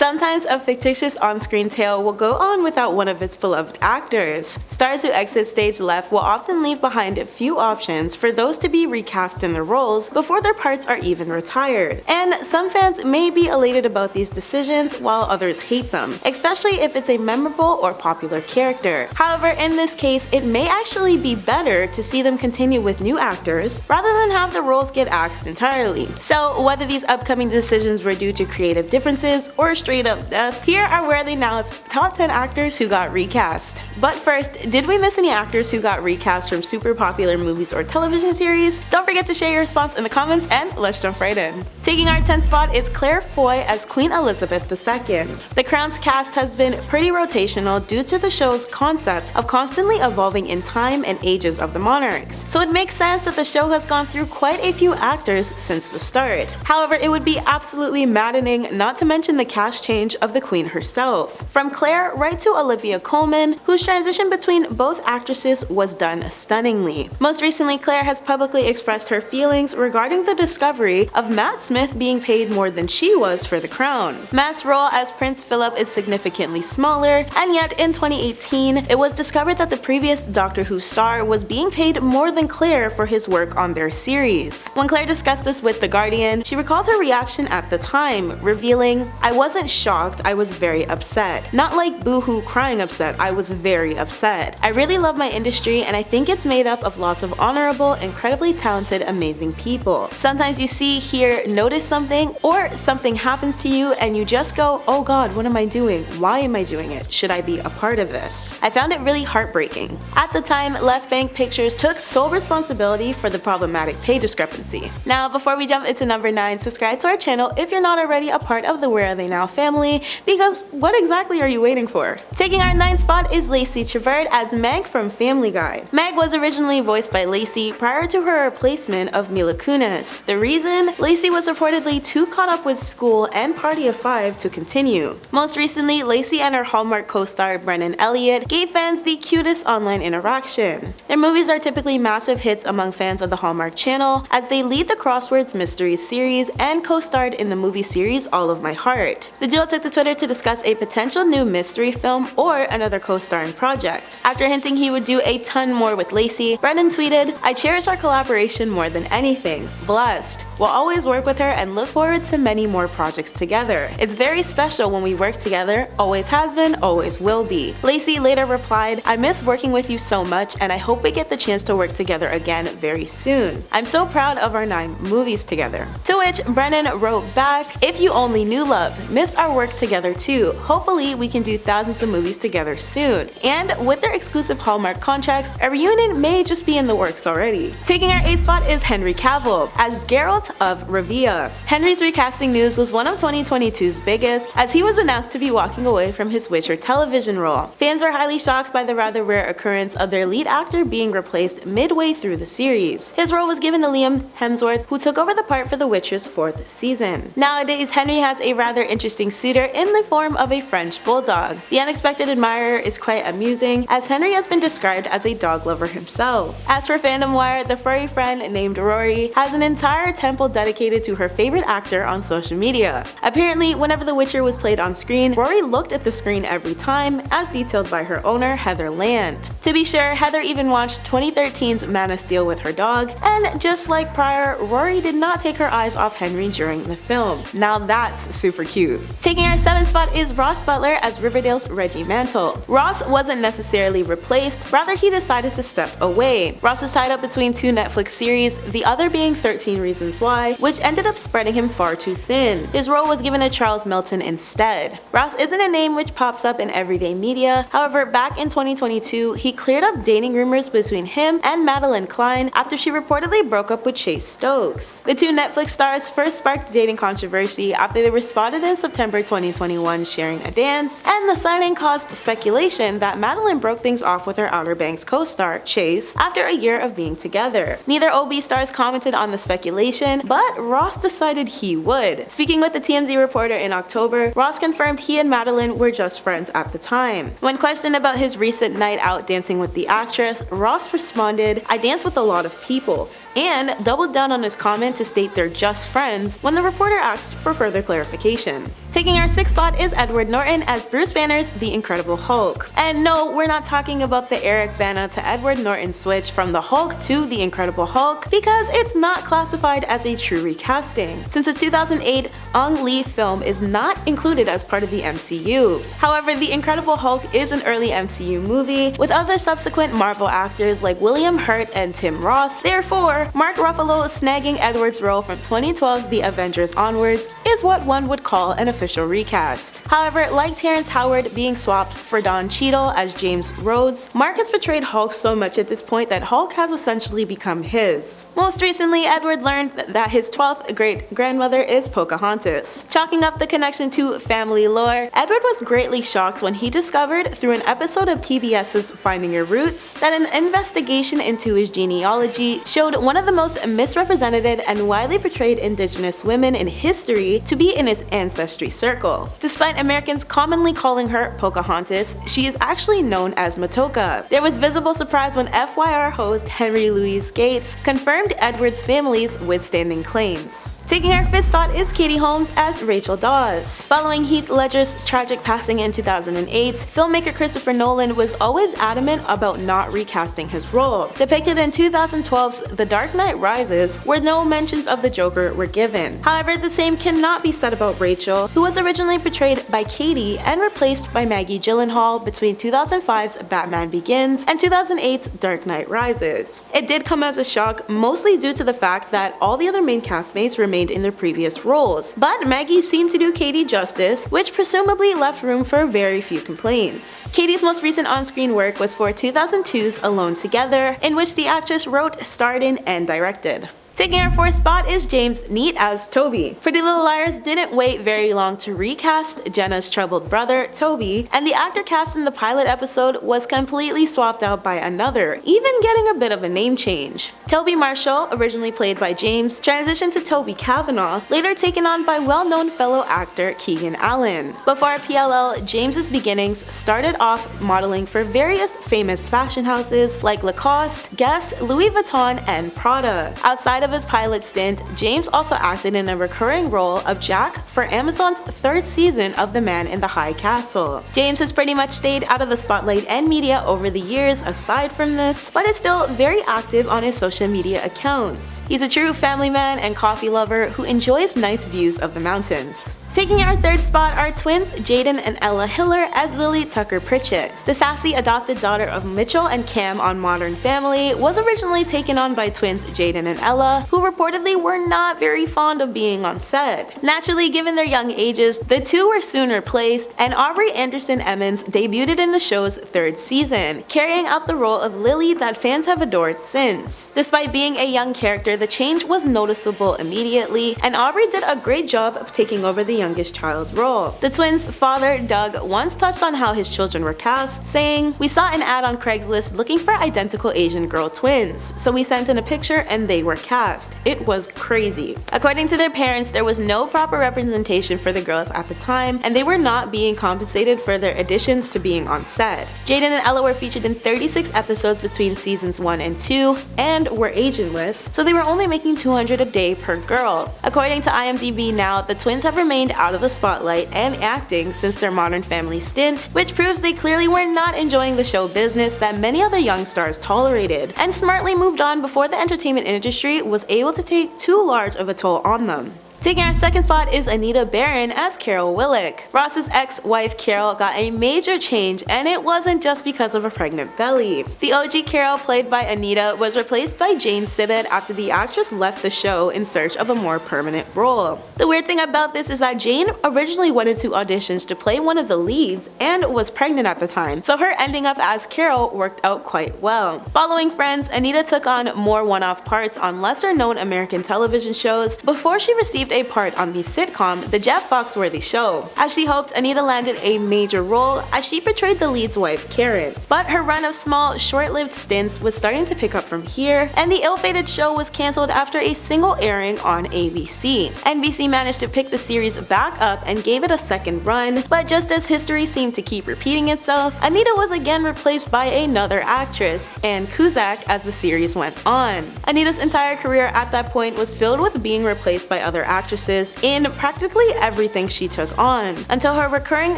Sometimes a fictitious on-screen tale will go on without one of its beloved actors. Stars who exit stage left will often leave behind few options for those to be recast in their roles before their parts are even retired. And some fans may be elated about these decisions while others hate them, especially if it's a memorable or popular character. However, in this case, it may actually be better to see them continue with new actors rather than have the roles get axed entirely. So whether these upcoming decisions were due to creative differences or straight up death, here are Where Are They Now's top 10 actors who got recast. But first, did we miss any actors who got recast from super popular movies or television series? Don't forget to share your response in the comments and let's jump right in. Taking our 10th spot is Claire Foy as Queen Elizabeth II. The Crown's cast has been pretty rotational due to the show's concept of constantly evolving in time and ages of the monarchs, so it makes sense that the show has gone through quite a few actors since the start. However, it would be absolutely maddening not to mention the cast change of the Queen herself. From Claire right to Olivia Colman, whose transition between both actresses was done stunningly. Most recently, Claire has publicly expressed her feelings regarding the discovery of Matt Smith being paid more than she was for the crown. Matt's role as Prince Philip is significantly smaller, and yet in 2018, it was discovered that the previous Doctor Who star was being paid more than Claire for his work on their series. When Claire discussed this with The Guardian, she recalled her reaction at the time, revealing, "I wasn't shocked, I was very upset. Not like boo-hoo crying upset, I was very upset. I really love my industry and I think it's made up of lots of honorable, incredibly talented, amazing people. Sometimes you see, hear, notice something, or something happens to you and you just go, oh god, what am I doing? Why am I doing it? Should I be a part of this?" I found it really heartbreaking. At the time, Left Bank Pictures took sole responsibility for the problematic pay discrepancy. Now, before we jump into number 9, subscribe to our channel if you're not already a part of the Where Are They Now family, because what exactly are you waiting for? Taking our 9th spot is Lacey Chabert as Meg from Family Guy. Meg was originally voiced by Lacey prior to her replacement of Mila Kunis. The reason? Lacey was reportedly too caught up with school and Party of Five to continue. Most recently, Lacey and her Hallmark co-star Brennan Elliott gave fans the cutest online interaction. Their movies are typically massive hits among fans of the Hallmark Channel, as they lead the Crosswords Mysteries series and co-starred in the movie series All of My Heart. The duo took to Twitter to discuss a potential new mystery film or another co-starring project. After hinting he would do a ton more with Lacey, Brennan tweeted, "I cherish our collaboration more than anything. Blessed. We'll always work with her and look forward to many more projects together. It's very special when we work together, always has been, always will be." Lacey later replied, "I miss working with you so much and I hope we get the chance to work together again very soon. I'm so proud of our 9 movies together." To which Brennan wrote back, "If you only knew love, miss our work together too. Hopefully we can do thousands of movies together soon." And with their exclusive Hallmark contracts, a reunion may just be in the works already. Taking our 8th spot is Henry Cavill as Geralt of Rivia. Henry's recasting news was one of 2022's biggest, as he was announced to be walking away from his Witcher television role. Fans were highly shocked by the rather rare occurrence of their lead actor being replaced midway through the series. His role was given to Liam Hemsworth, who took over the part for The Witcher's 4th season. Nowadays, Henry has a rather interesting suitor in the form of a French bulldog. The unexpected admirer is quite amusing, as Henry has been described as a dog lover himself. As for Fandom Wire, the furry friend named Rory has an entire temple dedicated to her favorite actor on social media. Apparently, whenever The Witcher was played on screen, Rory looked at the screen every time, as detailed by her owner, Heather Land. To be sure, Heather even watched 2013's Man of Steel with her dog, and just like prior, Rory did not take her eyes off Henry during the film. Now that's super cute. Taking our 7th spot is Ross Butler as Riverdale's Reggie Mantle. Ross wasn't necessarily replaced, rather he decided to step away. Ross was tied up between 2 Netflix series, the other being 13 Reasons Why, which ended up spreading him far too thin. His role was given to Charles Melton instead. Ross isn't a name which pops up in everyday media, however back in 2022, he cleared up dating rumors between him and Madeline Klein after she reportedly broke up with Chase Stokes. The 2 Netflix stars first sparked dating controversy after they were spotted in September 2021 sharing a dance, and the signing caused speculation that Madeline broke things off with her Outer Banks co-star, Chase, after a year of being together. Neither OB stars commented on the speculation, but Ross decided he would. Speaking with the TMZ reporter in October, Ross confirmed he and Madeline were just friends at the time. When questioned about his recent night out dancing with the actress, Ross responded, "I dance with a lot of people," and doubled down on his comment to state they're just friends when the reporter asked for further clarification. Taking our 6th spot is Edward Norton as Bruce Banner's The Incredible Hulk. And no, we're not talking about the Eric Bana to Edward Norton switch from the Hulk to The Incredible Hulk, because it's not classified as a true recasting, since the 2008 Ang Lee film is not included as part of the MCU. However, The Incredible Hulk is an early MCU movie with other subsequent Marvel actors like William Hurt and Tim Roth. Therefore, Mark Ruffalo snagging Edward's role from 2012's The Avengers onwards is what one would call an official recast. However, like Terrence Howard being swapped for Don Cheadle as James Rhodes, Mark has portrayed Hulk so much at this point that Hulk has essentially become his. Most recently, Edward learned that his 12th great-grandmother is Pocahontas. Chalking up the connection to family lore, Edward was greatly shocked when he discovered through an episode of PBS's Finding Your Roots that an investigation into his genealogy showed one of the most misrepresented and widely portrayed indigenous women in history to be in his ancestry circle. Despite Americans commonly calling her Pocahontas, she is actually known as Matoka. There was visible surprise when FYR host Henry Louis Gates confirmed Edward's family's withstanding claims. Taking our 5th spot is Katie Holmes as Rachel Dawes. Following Heath Ledger's tragic passing in 2008, filmmaker Christopher Nolan was always adamant about not recasting his role. Depicted in 2012's The Dark Knight Rises, where no mentions of the Joker were given. However, the same cannot be said about Rachel, who was originally portrayed by Katie and replaced by Maggie Gyllenhaal between 2005's Batman Begins and 2008's Dark Knight Rises. It did come as a shock, mostly due to the fact that all the other main castmates remained in their previous roles, but Maggie seemed to do Katie justice, which presumably left room for very few complaints. Katie's most recent on-screen work was for 2002's Alone Together, in which the actress wrote, starred in, and directed. Taking our 4th spot is James Neate as Toby. Pretty Little Liars didn't wait very long to recast Jenna's troubled brother, Toby, and the actor cast in the pilot episode was completely swapped out by another, even getting a bit of a name change. Toby Marshall, originally played by James, transitioned to Toby Kavanaugh, later taken on by well-known fellow actor Keegan Allen. Before PLL, James's beginnings started off modeling for various famous fashion houses like Lacoste, Guess, Louis Vuitton, and Prada. Outside of his pilot stint, James also acted in a recurring role of Jack for Amazon's 3rd season of The Man in the High Castle. James has pretty much stayed out of the spotlight and media over the years aside from this, but is still very active on his social media accounts. He's a true family man and coffee lover who enjoys nice views of the mountains. Taking our 3rd spot are twins Jaden and Ella Hiller as Lily Tucker Pritchett. The sassy adopted daughter of Mitchell and Cam on Modern Family was originally taken on by twins Jaden and Ella, who reportedly were not very fond of being on set. Naturally, given their young ages, the two were soon replaced, and Aubrey Anderson Emmons debuted in the show's 3rd season, carrying out the role of Lily that fans have adored since. Despite being a young character, the change was noticeable immediately, and Aubrey did a great job of taking over the youngest child's role. The twins' father, Doug, once touched on how his children were cast, saying, "We saw an ad on Craigslist looking for identical Asian girl twins, so we sent in a picture and they were cast. It was crazy." According to their parents, there was no proper representation for the girls at the time, and they were not being compensated for their additions to being on set. Jaden and Ella were featured in 36 episodes between seasons 1 and 2, and were agentless, so they were only making $200 a day per girl. According to IMDb now, the twins have remained out of the spotlight and acting since their Modern Family stint, which proves they clearly were not enjoying the show business that many other young stars tolerated, and smartly moved on before the entertainment industry was able to take too large of a toll on them. Taking our 2nd spot is Anita Barone as Carol Willick. Ross's ex-wife Carol got a major change, and it wasn't just because of a pregnant belly. The OG Carol, played by Anita, was replaced by Jane Sibbett after the actress left the show in search of a more permanent role. The weird thing about this is that Jane originally went into auditions to play one of the leads and was pregnant at the time, so her ending up as Carol worked out quite well. Following Friends, Anita took on more one-off parts on lesser-known American television shows before she received a part on the sitcom The Jeff Foxworthy Show. As she hoped, Anita landed a major role as she portrayed the lead's wife, Karen. But her run of small, short-lived stints was starting to pick up from here, and the ill-fated show was cancelled after a single airing on ABC. NBC managed to pick the series back up and gave it a second run, but just as history seemed to keep repeating itself, Anita was again replaced by another actress, Ann Cusack, as the series went on. Anita's entire career at that point was filled with being replaced by other actors, actresses in practically everything she took on, until her recurring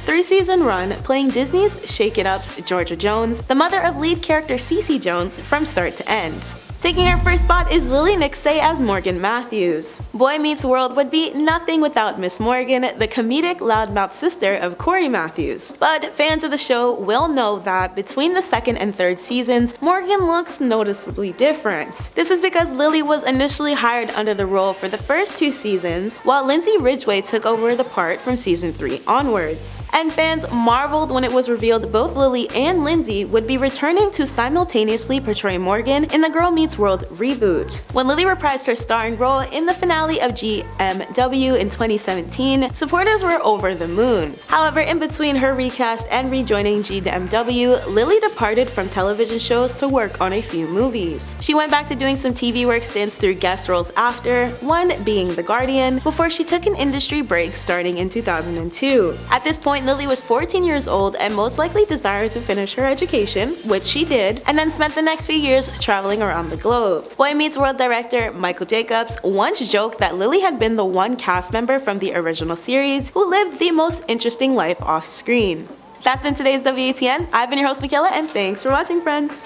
3-season run playing Disney's Shake It Up's Georgia Jones, the mother of lead character Cece Jones, from start to end. Taking her first spot is Lily Nicksay as Morgan Matthews. Boy Meets World would be nothing without Miss Morgan, the comedic loudmouth sister of Corey Matthews. But fans of the show will know that between the second and third seasons, Morgan looks noticeably different. This is because Lily was initially hired under the role for the first 2 seasons, while Lindsay Ridgway took over the part from season 3 onwards. And fans marveled when it was revealed both Lily and Lindsay would be returning to simultaneously portray Morgan in the Girl Meets World reboot. When Lily reprised her starring role in the finale of GMW in 2017, supporters were over the moon. However, in between her recast and rejoining GMW, Lily departed from television shows to work on a few movies. She went back to doing some TV work stints through guest roles after, one being The Guardian, before she took an industry break starting in 2002. At this point, Lily was 14 years old and most likely desired to finish her education, which she did, and then spent the next few years traveling around the globe. Boy Meets World director Michael Jacobs once joked that Lily had been the one cast member from the original series who lived the most interesting life off screen. That's been today's WATN. I've been your host Michaela, and thanks for watching, friends.